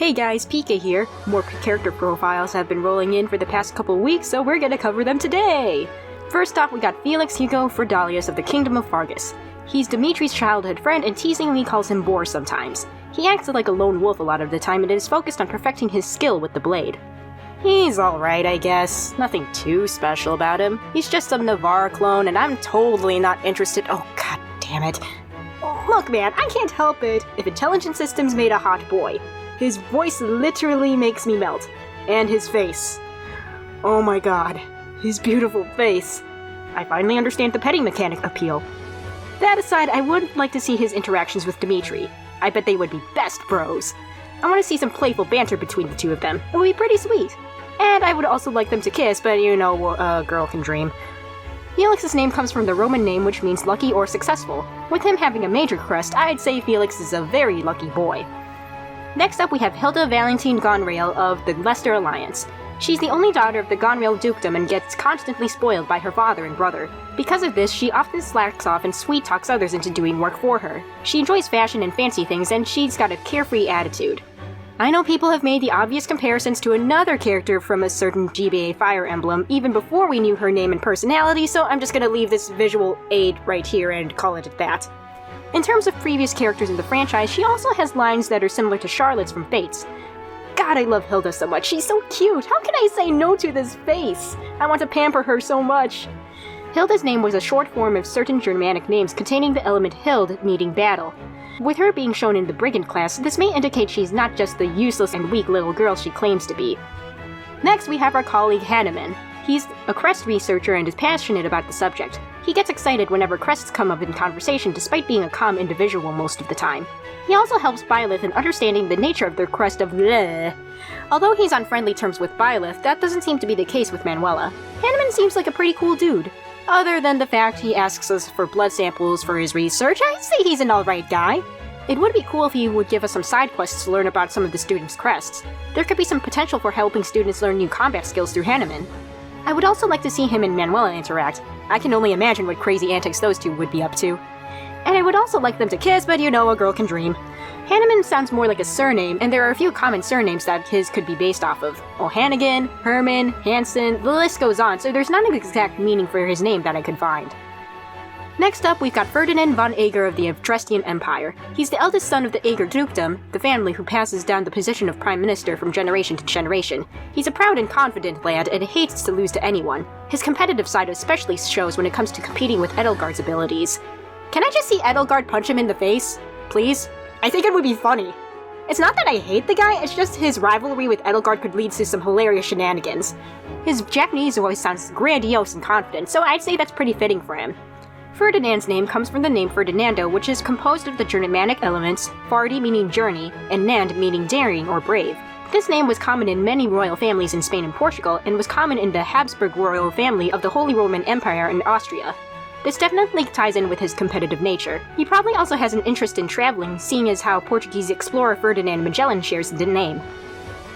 Hey guys, PK here. More character profiles have been rolling in for the past couple weeks, so we're gonna cover them today! First off, we got Felix Hugo Ferdalius of the Kingdom of Fargus. He's Dimitri's childhood friend and teasingly calls him Boar sometimes. He acts like a lone wolf a lot of the time and is focused on perfecting his skill with the blade. He's alright, I guess. Nothing too special about him. He's just some Navarre clone and I'm totally not interested— oh god damn it. Look man, I can't help it if intelligent systems made a hot boy. His voice literally makes me melt. And his face. Oh my god. His beautiful face. I finally understand the petting mechanic appeal. That aside, I would like to see his interactions with Dimitri. I bet they would be best bros. I want to see some playful banter between the two of them. It would be pretty sweet. And I would also like them to kiss, but you know, a girl can dream. Felix's name comes from the Roman name which means lucky or successful. With him having a major crest, I'd say Felix is a very lucky boy. Next up we have Hilda Valentine Gonrail of the Leicester Alliance. She's the only daughter of the Gonrail dukedom and gets constantly spoiled by her father and brother. Because of this, she often slacks off and sweet-talks others into doing work for her. She enjoys fashion and fancy things, and she's got a carefree attitude. I know people have made the obvious comparisons to another character from a certain GBA Fire Emblem even before we knew her name and personality, so I'm just gonna leave this visual aid right here and call it at that. In terms of previous characters in the franchise, she also has lines that are similar to Charlotte's from Fates. God, I love Hilda so much. She's so cute. How can I say no to this face? I want to pamper her so much. Hilda's name was a short form of certain Germanic names containing the element Hild, meaning battle. With her being shown in the Brigand class, this may indicate she's not just the useless and weak little girl she claims to be. Next, we have our colleague Hanuman. He's a crest researcher and is passionate about the subject. He gets excited whenever crests come up in conversation despite being a calm individual most of the time. He also helps Byleth in understanding the nature of their crest of bleh. Although he's on friendly terms with Byleth, that doesn't seem to be the case with Manuela. Hanuman seems like a pretty cool dude. Other than the fact he asks us for blood samples for his research, I'd say he's an alright guy. It would be cool if he would give us some side quests to learn about some of the students' crests. There could be some potential for helping students learn new combat skills through Hanuman. I would also like to see him and Manuela interact. I can only imagine what crazy antics those two would be up to. And I would also like them to kiss, but you know, a girl can dream. Hanuman sounds more like a surname, and there are a few common surnames that his could be based off of. O'Hannigan, Herman, Hansen, the list goes on, so there's not an exact meaning for his name that I could find. Next up, we've got Ferdinand von Ager of the Etruscan Empire. He's the eldest son of the Ager dukedom, the family who passes down the position of prime minister from generation to generation. He's a proud and confident lad and hates to lose to anyone. His competitive side especially shows when it comes to competing with Edelgard's abilities. Can I just see Edelgard punch him in the face? Please? I think it would be funny. It's not that I hate the guy, it's just his rivalry with Edelgard could lead to some hilarious shenanigans. His Japanese voice sounds grandiose and confident, so I'd say that's pretty fitting for him. Ferdinand's name comes from the name Ferdinando, which is composed of the Germanic elements, Fardi meaning journey, and Nand meaning daring or brave. This name was common in many royal families in Spain and Portugal, and was common in the Habsburg royal family of the Holy Roman Empire in Austria. This definitely ties in with his competitive nature. He probably also has an interest in traveling, seeing as how Portuguese explorer Ferdinand Magellan shares the name.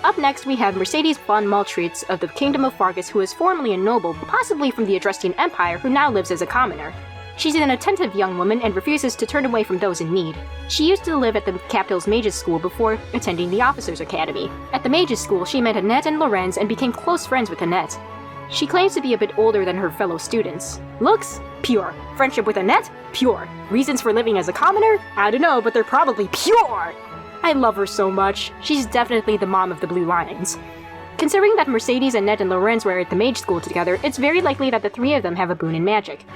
Up next, we have Mercedes von Maltritz of the Kingdom of Fargus, who is formerly a noble, possibly from the Etruscan Empire, who now lives as a commoner. She's an attentive young woman and refuses to turn away from those in need. She used to live at the capital's Mages School before attending the Officers' Academy. At the Mages School, she met Annette and Lorenz and became close friends with Annette. She claims to be a bit older than her fellow students. Looks? Pure. Friendship with Annette? Pure. Reasons for living as a commoner? I don't know, but they're probably pure! I love her so much. She's definitely the mom of the Blue Lions. Considering that Mercedes, Annette, and Lorenz were at the Mage School together, it's very likely that the three of them have a boon in magic.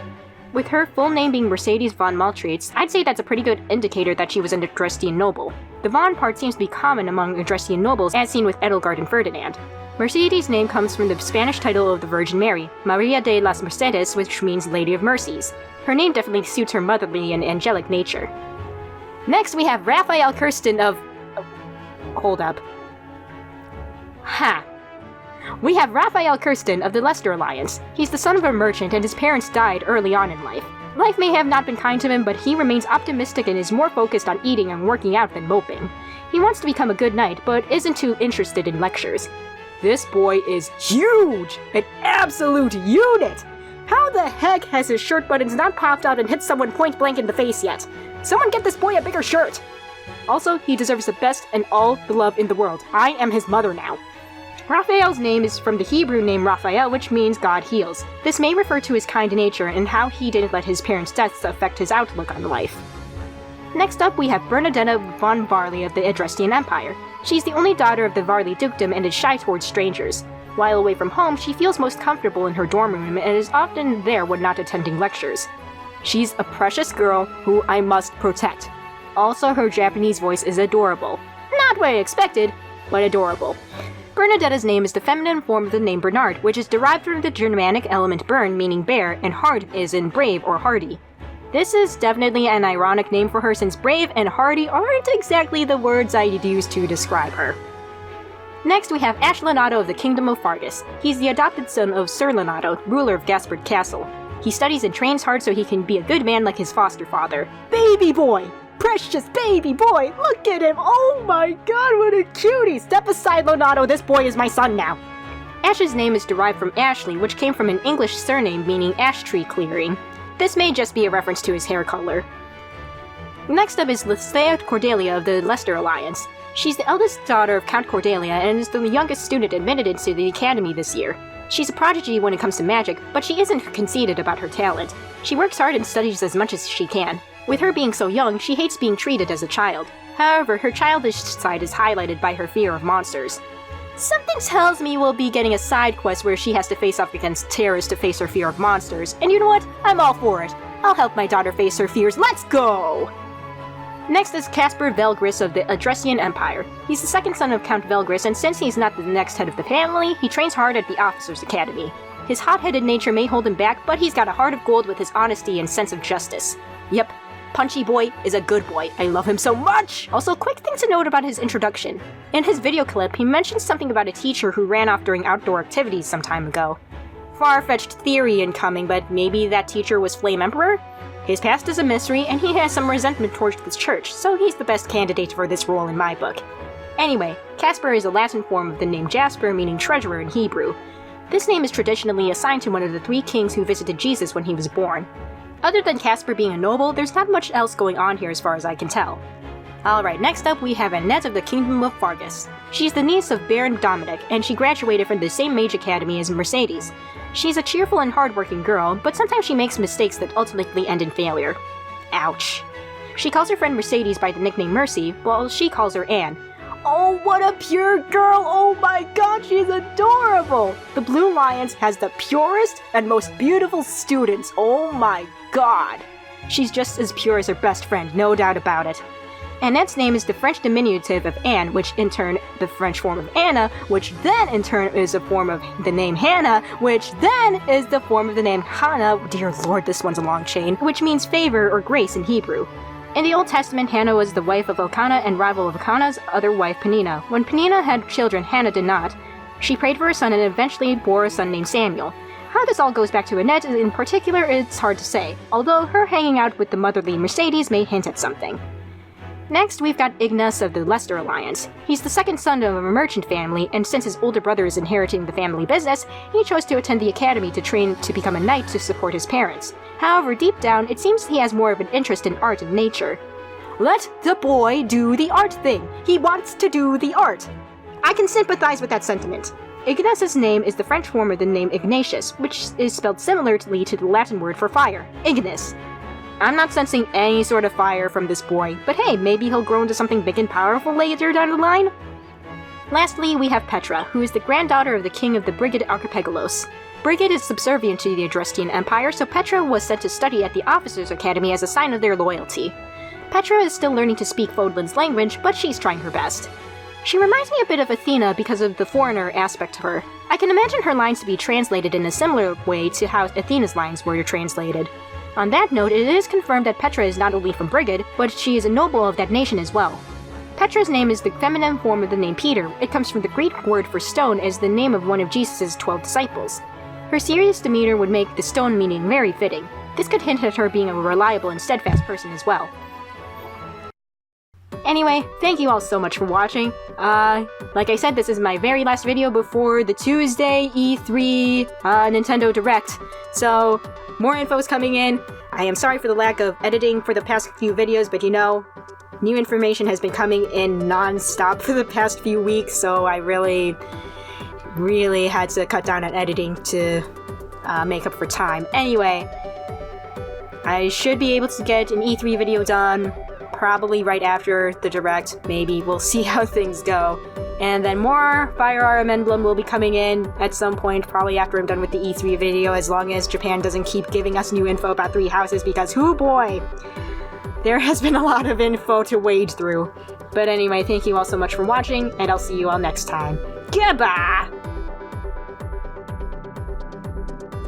With her full name being Mercedes von Maltritz, I'd say that's a pretty good indicator that she was an Etruscan noble. The von part seems to be common among Etruscan nobles, as seen with Edelgard and Ferdinand. Mercedes' name comes from the Spanish title of the Virgin Mary, Maria de las Mercedes, which means Lady of Mercies. Her name definitely suits her motherly and angelic nature. Next, we have Raphael Kerstin of— hold up. We have Raphael Kerstin of the Leicester Alliance. He's the son of a merchant and his parents died early on in life. Life may have not been kind to him, but he remains optimistic and is more focused on eating and working out than moping. He wants to become a good knight, but isn't too interested in lectures. This boy is huge! An absolute unit! How the heck has his shirt buttons not popped out and hit someone point blank in the face yet? Someone get this boy a bigger shirt! Also, he deserves the best and all the love in the world. I am his mother now. Raphael's name is from the Hebrew name Raphael, which means God heals. This may refer to his kind nature and how he didn't let his parents' deaths affect his outlook on life. Next up, we have Bernardino Von Barley of the Adrestian Empire. She's the only daughter of the Varley dukedom and is shy towards strangers. While away from home, she feels most comfortable in her dorm room and is often there when not attending lectures. She's a precious girl who I must protect. Also, her Japanese voice is adorable. Not what I expected, but adorable. Bernadetta's name is the feminine form of the name Bernard, which is derived from the Germanic element Bern, meaning bear, and hard is in brave or hardy. This is definitely an ironic name for her since brave and hardy aren't exactly the words I'd use to describe her. Next, we have Ashlyn Otto of the Kingdom of Fargus. He's the adopted son of Serra Otto, ruler of Casper Castle. He studies and trains hard so he can be a good man like his foster father. Baby boy! Precious baby boy! Look at him! Oh my god, what a cutie! Step aside, Leonardo, this boy is my son now! Ash's name is derived from Ashley, which came from an English surname meaning ash tree clearing. This may just be a reference to his hair color. Next up is Lycia Cordelia of the Leicester Alliance. She's the eldest daughter of Count Cordelia and is the youngest student admitted into the academy this year. She's a prodigy when it comes to magic, but she isn't conceited about her talent. She works hard and studies as much as she can. With her being so young, she hates being treated as a child. However, her childish side is highlighted by her fear of monsters. Something tells me we'll be getting a side quest where she has to face off against terrorists to face her fear of monsters, and you know what? I'm all for it. I'll help my daughter face her fears. Let's go! Next is Casper Gris of the Adrestian Empire. He's the second son of Count Gris, and since he's not the next head of the family, he trains hard at the Officers' Academy. His hot-headed nature may hold him back, but he's got a heart of gold with his honesty and sense of justice. Yep, Punchy Boy is a good boy. I love him so much! Also, quick thing to note about his introduction. In his video clip, he mentions something about a teacher who ran off during outdoor activities some time ago. Far-fetched theory incoming, but maybe that teacher was Flame Emperor? His past is a mystery, and he has some resentment towards the church, so he's the best candidate for this role in my book. Anyway, Casper is a Latin form of the name Jasper, meaning treasurer in Hebrew. This name is traditionally assigned to one of the 3 kings who visited Jesus when he was born. Other than Casper being a noble, there's not much else going on here as far as I can tell. Alright, next up we have Annette of the Kingdom of Fargus. She's the niece of Baron Dominic, and she graduated from the same mage academy as Mercedes. She's a cheerful and hardworking girl, but sometimes she makes mistakes that ultimately end in failure. Ouch. She calls her friend Mercedes by the nickname Mercy, while she calls her Anne. Oh, what a pure girl! Oh my god, she's adorable! The Blue Lyons has the purest and most beautiful students, oh my god! She's just as pure as her best friend, no doubt about it. Annette's name is the French diminutive of Anne, which in turn the French form of Anna, which then in turn is a form of the name Hannah, which then is the form of the name Hannah, dear lord, this one's a long chain, which means favor or grace in Hebrew. In the Old Testament, Hannah was the wife of Elkanah and rival of Elkanah's other wife, Peninnah. When Peninnah had children, Hannah did not. She prayed for a son and eventually bore a son named Samuel. How this all goes back to Annette in particular, it's hard to say, although her hanging out with the motherly Mercedes may hint at something. Next, we've got Ignace of the Leicester Alliance. He's the second son of a merchant family, and since his older brother is inheriting the family business, he chose to attend the academy to train to become a knight to support his parents. However, deep down, it seems he has more of an interest in art and nature. Let the boy do the art thing! He wants to do the art! I can sympathize with that sentiment. Ignace's name is the French form of the name Ignatius, which is spelled similarly to the Latin word for fire, Ignis. I'm not sensing any sort of fire from this boy, but hey, maybe he'll grow into something big and powerful later down the line? Lastly, we have Petra, who is the granddaughter of the king of the Brigid Archipelago's. Brigid is subservient to the Adrestian Empire, so Petra was sent to study at the Officers' Academy as a sign of their loyalty. Petra is still learning to speak Fodlan's language, but she's trying her best. She reminds me a bit of Athena because of the foreigner aspect of her. I can imagine her lines to be translated in a similar way to how Athena's lines were translated. On that note, it is confirmed that Petra is not only from Brigid, but she is a noble of that nation as well. Petra's name is the feminine form of the name Peter. It comes from the Greek word for stone as the name of one of Jesus' 12 disciples. Her serious demeanor would make the stone meaning very fitting. This could hint at her being a reliable and steadfast person as well. Anyway, thank you all so much for watching. Like I said, this is my very last video before the Tuesday E3 Nintendo Direct. So, more info is coming in. I am sorry for the lack of editing for the past few videos, but you know, New information has been coming in non-stop for the past few weeks, so I really had to cut down on editing to make up for time. Anyway, I should be able to get an E3 video done probably right after the Direct. Maybe. We'll see how things go. And then more Fire Emblem will be coming in at some point, probably after I'm done with the E3 video, as long as Japan doesn't keep giving us new info about Three Houses, because hoo boy! There has been a lot of info to wade through. But anyway, thank you all so much for watching, and I'll see you all next time. Goodbye!